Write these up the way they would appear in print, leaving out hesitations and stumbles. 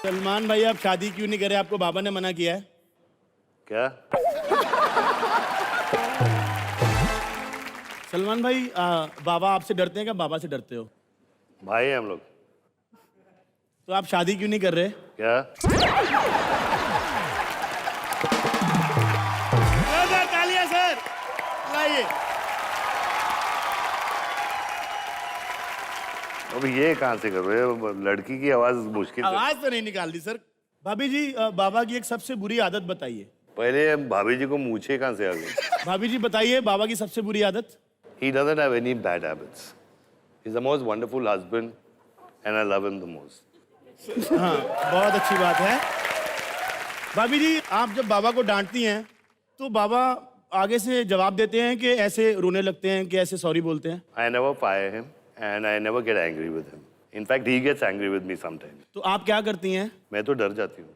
सलमान भाई आप शादी क्यों नहीं कर रहे? आपको बाबा ने मना किया है क्या? सलमान भाई बाबा आपसे डरते हैं क्या? बाबा से डरते हो? भाई हैं हम लोग। तो आप शादी क्यों नहीं कर रहे? क्या? सर तालियां सर, लाइए। अब ये कहाँ से कर रहे हो? लड़की की आवाज मुश्किल से। आवाज तो नहीं निकाल दी सर। भाभी जी बाबा की एक सबसे बुरी आदत बताइए। पहले भाभी जी को मूछे कहाँ से आ गई? भाभी जी बताइए बाबा की सबसे बुरी आदत। He doesn't have any bad habits. He's the most wonderful husband and I love him the most. हाँ बहुत अच्छी बात है। भाभी जी आप जब बाबा को डांटती हैं तो बाबा आगे से जवाब देते हैं कि ऐसे रोने लगते हैं कि ऐसे सॉरी बोलते हैं? I never fire him and I never get angry with him. In fact, he gets angry with me sometimes. तो आप क्या करती हैं? मैं तो डर जाती हूँ।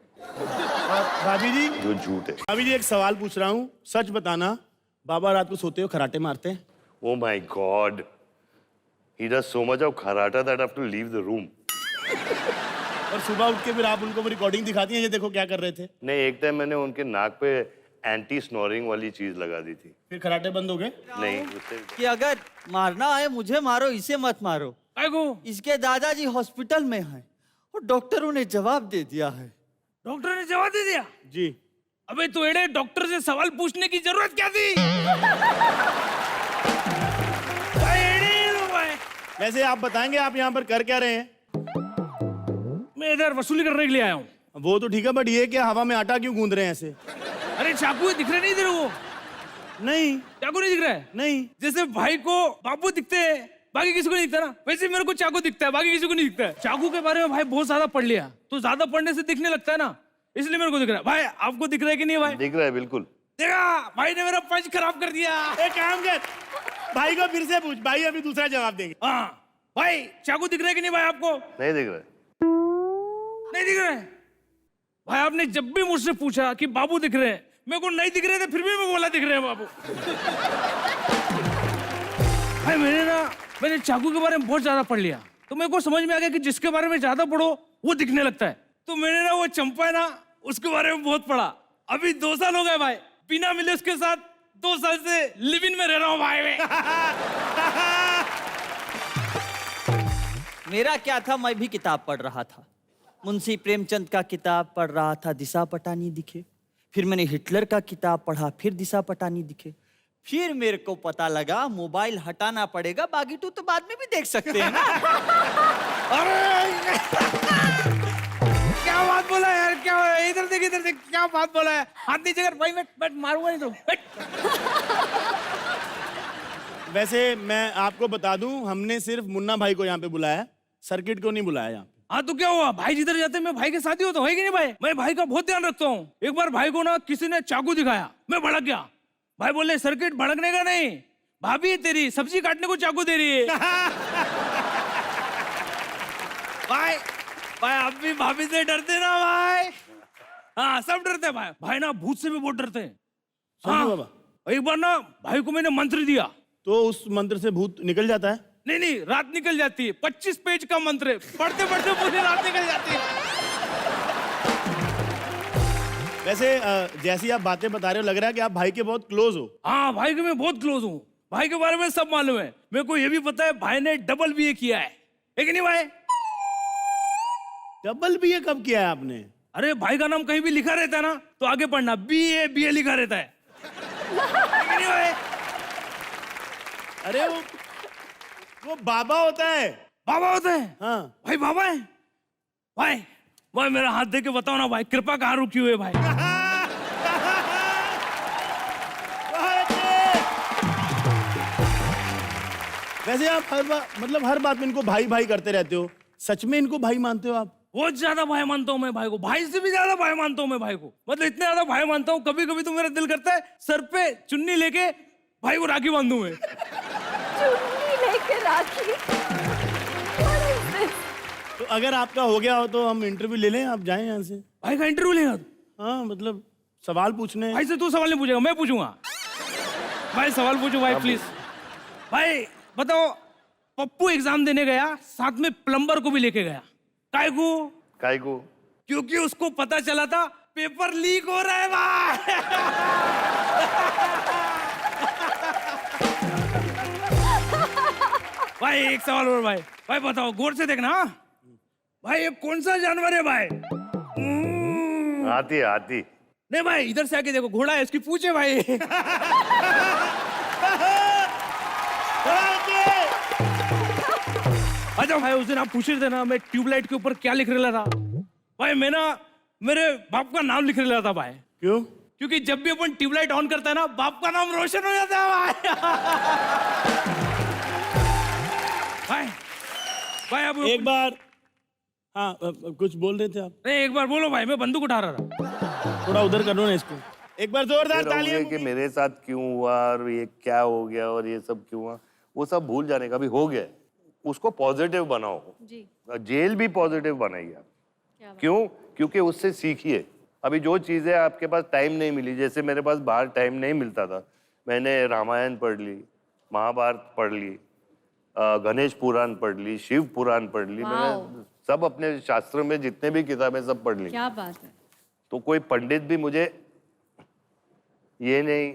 और भाभी जी, जो झूठ है। भाभी जी एक सवाल पूछ रहा हूँ, सच बताना, बाबा रात को सोते हो खराटे मारते हैं? Oh my God. He does so much of karate that I have to leave the room. और सुबह उठ के फिर आप उनको रिकॉर्डिंग दिखाती हैं, ये देखो क्या कर रहे थे? नहीं, एक टाइम मैंने उनके नाक पे एंटी स्नोरिंग वाली चीज लगा दी थी। फिर खराटे बंद हो गए? नहीं, उससे कि अगर मारना है मुझे मारो, इसे मत मारो। इसके दादाजी हॉस्पिटल में हैं और डॉक्टरों ने जवाब दे दिया है। डॉक्टर ने जवाब दे दिया? जी। अबे तो एड़े डॉक्टर से सवाल पूछने की जरूरत क्या थी? भाई एड़े ही लोग भाई। वैसे आप बताएंगे आप यहाँ पर कर क्या रहे हैं? मैं इधर वसूली करने के लिए आया हूँ। वो तो ठीक है, बट ये क्या हवा में आटा क्यों गूंद रहे हैं ऐसे? अरे चाकू दिख रहे नहीं तेरे को? नहीं। चाकू नहीं दिख रहा है? नहीं। जैसे भाई को बाबू दिखते हैं, बाकी किसी को नहीं दिखता ना, वैसे मेरे को चाकू दिखता है, बाकी किसी को नहीं दिखता है। चाकू के बारे में भाई बहुत ज्यादा पढ़ लिया, तो ज्यादा पढ़ने से दिखने लगता है ना, इसलिए मेरे को दिख रहा है। भाई आपको दिख रहा है कि नहीं भाई? दिख रहा है बिल्कुल। देखा, भाई ने मेरा पंच खराब कर दिया। एक काम कर, भाई को फिर से पूछ, भाई अभी दूसरा जवाब देंगे। हाँ भाई चाकू दिख रहा है कि नहीं भाई आपको? नहीं दिख रहा है। नहीं दिख रहा है? भाई आपने जब भी मुझसे पूछा कि बाबू दिख रहे हैं, मेरे को नहीं दिख रहे थे, फिर भी मैं बोला दिख रहे हैं बाबू। भाई मैंने चाकू के बारे में बहुत ज्यादा पढ़ लिया, तो मेरे को समझ में आ गया कि जिसके बारे में ज्यादा पढ़ो वो दिखने लगता है। तो मैंने ना वो चंपा है ना, उसके बारे में बहुत पढ़ा। अभी 2 साल हो गए भाई, बिना मिले उसके साथ 2 साल से लिव इन में रह रहा हूँ भाई मैं। मेरा क्या था, मैं भी किताब पढ़ रहा था। मुंशी प्रेमचंद का किताब पढ़ रहा था, दिशा पटानी दिखे। फिर मैंने हिटलर का किताब पढ़ा, फिर दिशा पटानी दिखे। फिर मेरे को पता लगा मोबाइल हटाना पड़ेगा, बागी टू तो बाद में भी देख सकते हैं ना। अरे क्या बात बोला यार, क्या इधर देख, क्या बात बोला है? हाथ नीचे कर भाई, मैं मारूंगा नहीं तो। वैसे मैं आपको बता दूं, हमने सिर्फ मुन्ना भाई को यहाँ पे बुलाया है, सर्किट को नहीं बुलाया यहाँ पे। हाँ तो क्या हुआ, भाई जिधर जाते मैं भाई के साथ ही होता हूँ, है कि नहीं भाई? मैं भाई का बहुत ध्यान रखता हूँ। एक बार भाई को ना किसी ने चाकू दिखाया, मैं भड़क गया। भाई बोले सर्किट भड़कने का नहीं, भाभी तेरी सब्जी काटने को चाकू दे रही है। भाई आप भी भाभी से डरते ना भाई? हाँ सब डरते हैं भाई। भाई ना भूत से भी बहुत डरते हैं। समझो बाबा। एक बार ना भाई को मैंने मंत्र दिया, तो उस मंत्र से भूत निकल जाता है? नहीं रात निकल जाती है। 25 पेज का मंत्र है, पढ़ते पढ़ते पूरी रात निकल जाती है। वैसे जैसी आप बातें बता रहे हो, लग रहा है कि आप भाई के बहुत क्लोज हो। हाँ भाई के मैं बहुत क्लोज हूँ, भाई के बारे में सब मालूम है। मेरे को ये भी पता है भाई ने डबल बीए किया है कि नहीं भाई? डबल बीए कब किया है आपने? अरे भाई का नाम कहीं भी लिखा रहता है ना, तो आगे पढ़ना बीए लिखा रहता है कि नहीं भाई? अरे वो बाबा होता है। बाबा होता है? हाँ भाई बाबा है। भाई मेरा हाथ दे के बताओ ना भाई, कृपा कहाँ रुकी हुई है भाई? वैसे आप हर बात में इनको भाई भाई करते रहते हो, सच में इनको भाई मानते हो आप? बहुत ज्यादा भाई मानता हूँ मैं भाई को, भाई से भी ज्यादा भाई मानता हूँ मैं भाई को। मतलब इतना ज्यादा भाई मानता हूँ, कभी कभी तो मेरा दिल करता है सर पे चुन्नी लेके भाई को राखी बांधूं मैं। चुन्नी लेके राखी? तो अगर आपका हो गया हो तो हम इंटरव्यू ले लें, आप जाएं यहाँ से। भाई का इंटरव्यू लेगा? हाँ मतलब सवाल पूछने। भाई से तू सवाल नहीं पूछेगा, मैं पूछूंगा। भाई सवाल पूछो भाई प्लीज। भाई बताओ, पप्पू एग्जाम देने गया, साथ में प्लम्बर को भी लेके गया, काय को? क्योंकि उसको पता चला था पेपर लीक हो रहा है भाई। भाई एक सवाल और भाई, भाई बताओ गौर से देखना हाँ? भाई ये कौन सा जानवर है भाई? हाथी हाथी। नहीं भाई इधर से आके देखो, घोड़ा है, इसकी पूछ है भाई। अच्छा भाई उस दिन आप पूछ रहे थे ना मैं ट्यूबलाइट के ऊपर क्या लिख रहा था भाई, मैं ना मेरे बाप का नाम लिख रहा था भाई। क्यों? क्योंकि जब भी अपन ट्यूबलाइट ऑन करता है ना बाप का नाम रोशन हो जाता है भाई। भाई भाई अब एक बार, हाँ कुछ बोल रहे थे आप, नहीं एक बार बोलो भाई, मैं बंदूक उठा रहा था। थोड़ा उधर कर लो ना इसको, एक बार जोरदार तालियां। कि मेरे साथ क्यों हुआ और ये क्या हो गया और ये सब क्यों हुआ, वो सब भूल जाने का भी हो गया है। उसको पॉजिटिव बनाओ जी। जेल भी पॉजिटिव बनाइए आप। क्यों? क्योंकि उससे सीखिए। अभी जो चीजें आपके पास टाइम नहीं मिली, जैसे मेरे पास बाहर टाइम नहीं मिलता था, मैंने रामायण पढ़ ली, महाभारत पढ़ ली, गणेश पुराण पढ़ ली, शिव पुराण पढ़ ली, मैंने सब अपने शास्त्र में जितने भी किताबें सब पढ़ ली। क्या बात है। तो कोई पंडित भी मुझे ये नहीं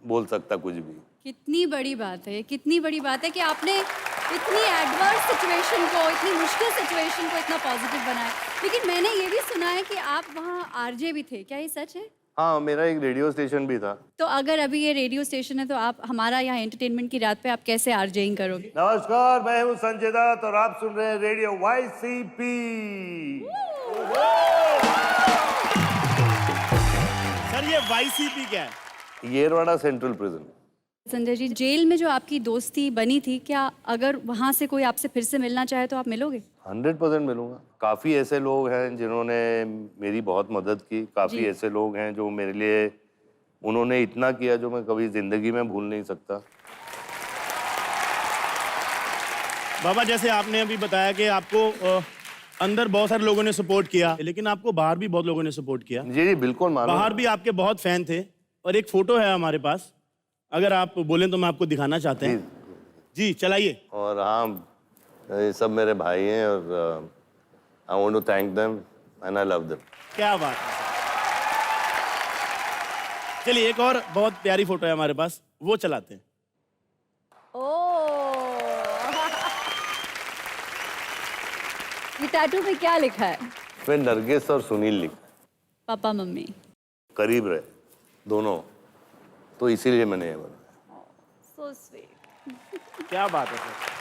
बोल सकता कुछ भी। कितनी बड़ी बात है, कितनी बड़ी बात है कि आपने इतनी एडवर्स सिचुएशन को, इतनी मुश्किल सिचुएशन को इतना पॉजिटिव बनाया। लेकिन मैंने ये भी सुना है कि आप वहाँ आरजे भी थे, क्या ये सच है? हाँ, मेरा एक रेडियो स्टेशन भी था। तो अगर अभी ये रेडियो स्टेशन है तो आप हमारा यहाँ एंटरटेनमेंट की रात पे आप कैसे आरजेइंग करोगे? नमस्कार, मैं हूँ संजय दत्त और आप सुन रहे हैं रेडियो YCP। सर ये YCP क्या है? Yerwada central prison. Sanjay ji, jail में जो आपकी दोस्ती बनी थी, क्या अगर वहाँ से कोई आपसे फिर से मिलना चाहे तो आप मिलोगे? 100% मिलूंगा। काफी ऐसे लोग हैं जिन्होंने मेरी बहुत मदद की, काफी ऐसे लोग हैं जो मेरे लिए उन्होंने इतना किया जो मैं कभी जिंदगी में भूल नहीं सकता। बाबा जैसे आपने अभी बताया कि आपको अंदर बहुत सारे लोगों ने सपोर्ट किया, लेकिन आपको बाहर भी बहुत लोगों ने सपोर्ट किया। जी जी बिल्कुल मानो। बाहर भी आपके बहुत फैन थे और एक फोटो है हमारे पास, अगर आप बोलें तो मैं आपको दिखाना चाहते हैं। जी चलाइए। और हाँ, ये सब मेरे भाई हैं और I want to thank them and I love them. क्या बात है। चलिए एक और बहुत प्यारी फोटो है हमारे पास, वो चलाते हैं। ये टैटू पे क्या लिखा है? फिर नरगिस और सुनील लिखा। पापा मम्मी करीब रहे दोनों, तो इसीलिए मैंने ये बनाया। So sweet. क्या बात है सर।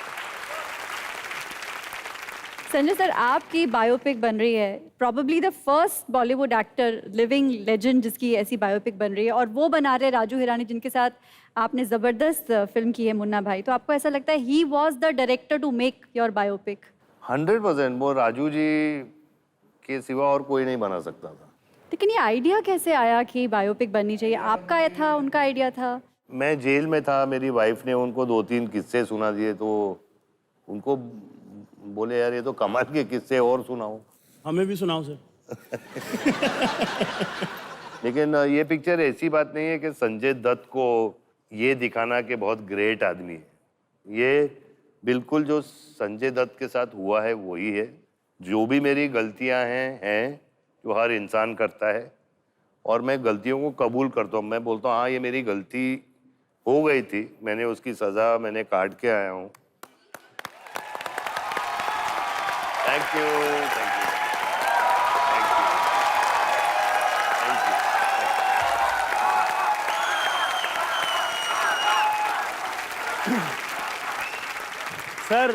संजय सर, आपकी बायोपिक बन रही है, probably the first Bollywood actor living legend जिसकी ऐसी बायोपिक बन रही है, और वो बना रहे राजू हिरानी जिनके साथ आपने जबरदस्त फिल्म की है मुन्ना भाई। तो आपको ऐसा लगता है he was the director to make your biopic? 100%। वो राजू जी के सिवा और कोई नहीं बना सकता था। लेकिन ये आइडिया कैसे आया कि बायोपिक बननी चाहिए? आपका ये था, उनका आइडिया था? मैं जेल में था, मेरी वाइफ ने उनको 2-3 किस्से सुना दिए, तो उनको बोले यार ये तो कमाल के किस्से और सुनाओ। हमें भी सुनाओ सर। लेकिन ये पिक्चर ऐसी बात नहीं है कि संजय दत्त को ये दिखाना कि बहुत ग्रेट आदमी है। ये बिल्कुल जो संजय दत्त के साथ हुआ है वही है। जो भी मेरी गलतियां हैं जो हर इंसान करता है, और मैं गलतियों को कबूल करता हूँ। मैं बोलता हूँ हाँ ये मेरी गलती हो गई थी, मैंने उसकी सज़ा मैंने काट के आया हूँ। Thank you, thank you, thank you, thank you. Sir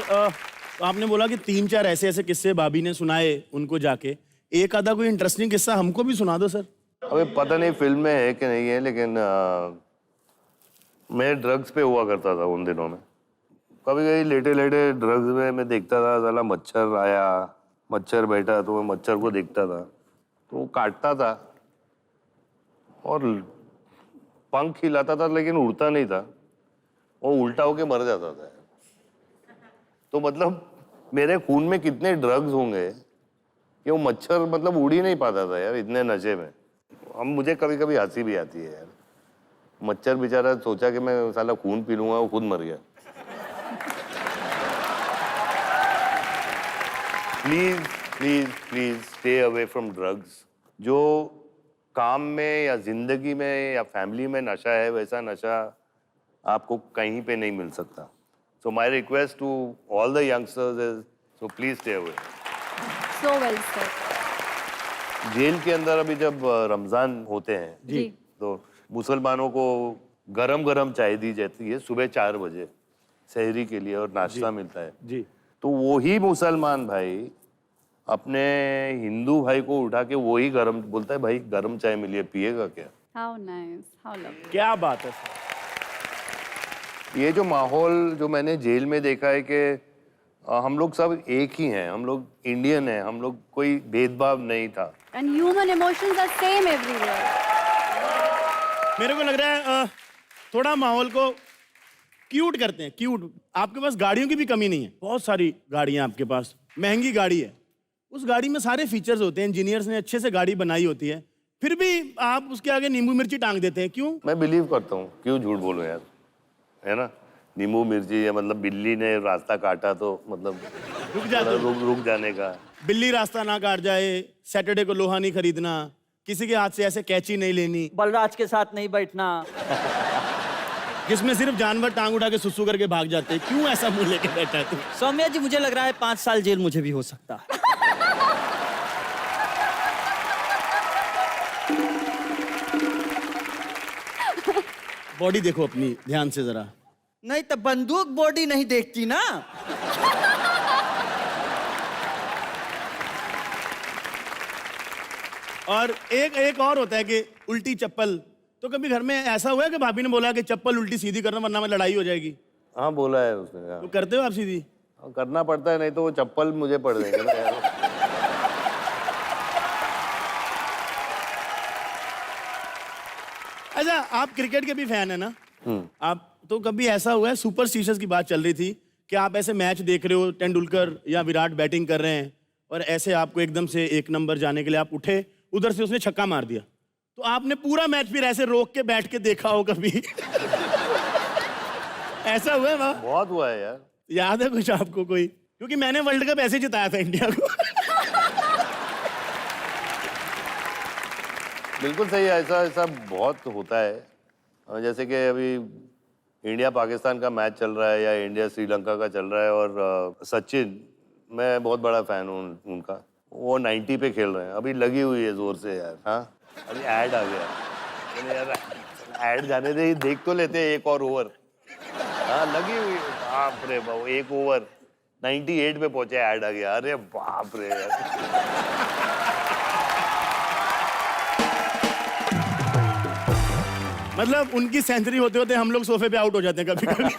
आपने बोला कि 3-4 ऐसे ऐसे किस्से भाभी ने सुनाए उनको जाके, एक आधा कोई इंटरेस्टिंग किस्सा हमको भी सुना दो सर। अबे पता नहीं फिल्म में है कि नहीं है, लेकिन मैं ड्रग्स पे हुआ करता था उन दिनों में। कभी कभी लेटे लेटे ड्रग्स में मैं देखता था, साला मच्छर आया, मच्छर बैठा, तो मैं मच्छर को देखता था, तो वो काटता था और पंख हिलाता था लेकिन उड़ता नहीं था, वो उल्टा होके मर जाता था। तो मतलब मेरे खून में कितने ड्रग्स होंगे कि वो मच्छर मतलब उड़ ही नहीं पाता था यार, इतने नशे में। अब मुझे कभी कभी हंसी भी आती है यार, मच्छर बेचारा सोचा कि मैं साला खून पी लूंगा, वो खुद मर गया। Please please please stay away from drugs. जो काम में या जिंदगी में या फैमिली में नशा है, वैसा नशा आपको कहीं पे नहीं मिल सकता। So my request to all the youngsters is so please stay away. So well sir. Jail के अंदर अभी जब रमजान होते हैं जी। तो मुसलमानों को गरम गरम चाय दी जाती है सुबह 4 बजे सहरी के लिए, और नाश्ता मिलता है। जी। तो वही मुसलमान भाई अपने हिंदू भाई को उठा के वही गरम बोलता है, भाई गरम चाय मिली है, पिएगा क्या? How nice, how lovely. क्या बात है सर। ये जो माहौल जो मैंने जेल में देखा है कि हम लोग सब एक ही हैं, हम लोग इंडियन हैं, हम लोग कोई भेदभाव नहीं था। And human emotions are same everywhere. मेरे को लग रहा है थोड़ा माहौल को क्यूट करते हैं, क्यूट। आपके पास गाड़ियों की भी कमी नहीं है, बहुत सारी गाड़ियां आपके पास, महंगी गाड़ी है, उस गाड़ी में सारे फीचर्स होते हैं, इंजीनियर्स ने अच्छे से गाड़ी बनाई होती है, फिर भी आप उसके आगे नींबू मिर्ची टांग देते हैं, क्यों? मैं बिलीव करता हूँ, क्यों झूठ बोलूं यार, है ना? नींबू मिर्ची या मतलब बिल्ली ने रास्ता काटा तो मतलब रुक जाते हो। रुक जाने का। बिल्ली रास्ता ना काट जाए, सैटरडे को लोहा नहीं खरीदना, किसी के हाथ से ऐसे कैची नहीं लेनी, बलराज के साथ नहीं बैठना। जिसमें सिर्फ जानवर टांग उठा के सुसु करके भाग जाते हैं, क्यों ऐसा मुंह लेके बैठा है तू? सौम्या जी, मुझे लग रहा है 5 साल जेल मुझे भी हो सकता है। बॉडी देखो अपनी ध्यान से जरा। नहीं तो बंदूक बॉडी नहीं देखती ना। और एक और होता है कि उल्टी चप्पल। तो कभी घर में ऐसा हुआ है कि भाभी ने बोला कि चप्पल उल्टी सीधी करना वरना में लड़ाई हो जाएगी? हाँ बोला है उसने यार। तो करते हो आप सीधी? करना पड़ता है, नहीं तो वो चप्पल मुझे पड़ देंगे ना यार। अच्छा, आप क्रिकेट के भी फैन है ना? आप तो कभी ऐसा हुआ है, सुपरस्टिशंस की बात चल रही थी कि आप ऐसे मैच देख रहे हो, तेंदुलकर या विराट बैटिंग कर रहे हैं और ऐसे आपको एकदम से 1 नंबर जाने के लिए आप उठे, उधर से उसने छक्का मार दिया, तो आपने पूरा मैच फिर ऐसे रोक के बैठ के देखा हो कभी? ऐसा हुआ है वहाँ? बहुत हुआ है यार। याद है कुछ आपको कोई? क्योंकि मैंने वर्ल्ड कप ऐसे जिताया था इंडिया को। बिल्कुल सही है, ऐसा ऐसा बहुत होता है। जैसे कि अभी इंडिया पाकिस्तान का मैच चल रहा है या इंडिया श्रीलंका का चल रहा है, और सचिन, मैं बहुत बड़ा फैन हूँ उनका, वो 90 पे खेल रहे हैं, अभी लगी हुई है जोर से यार। हाँ, अभी ऐड आ गया, मैंने यार ऐड जाने दे, देख तो लेते हैं 1 और ओवर। हाँ लगी हुई है, बाप रे बाप, 1 ओवर 98 पे पहुंचे, ऐड आ गया, अरे बाप रे यार। मतलब उनकी सेंचुरी होते होते हम लोग सोफे पे आउट हो जाते हैं कभी कभी।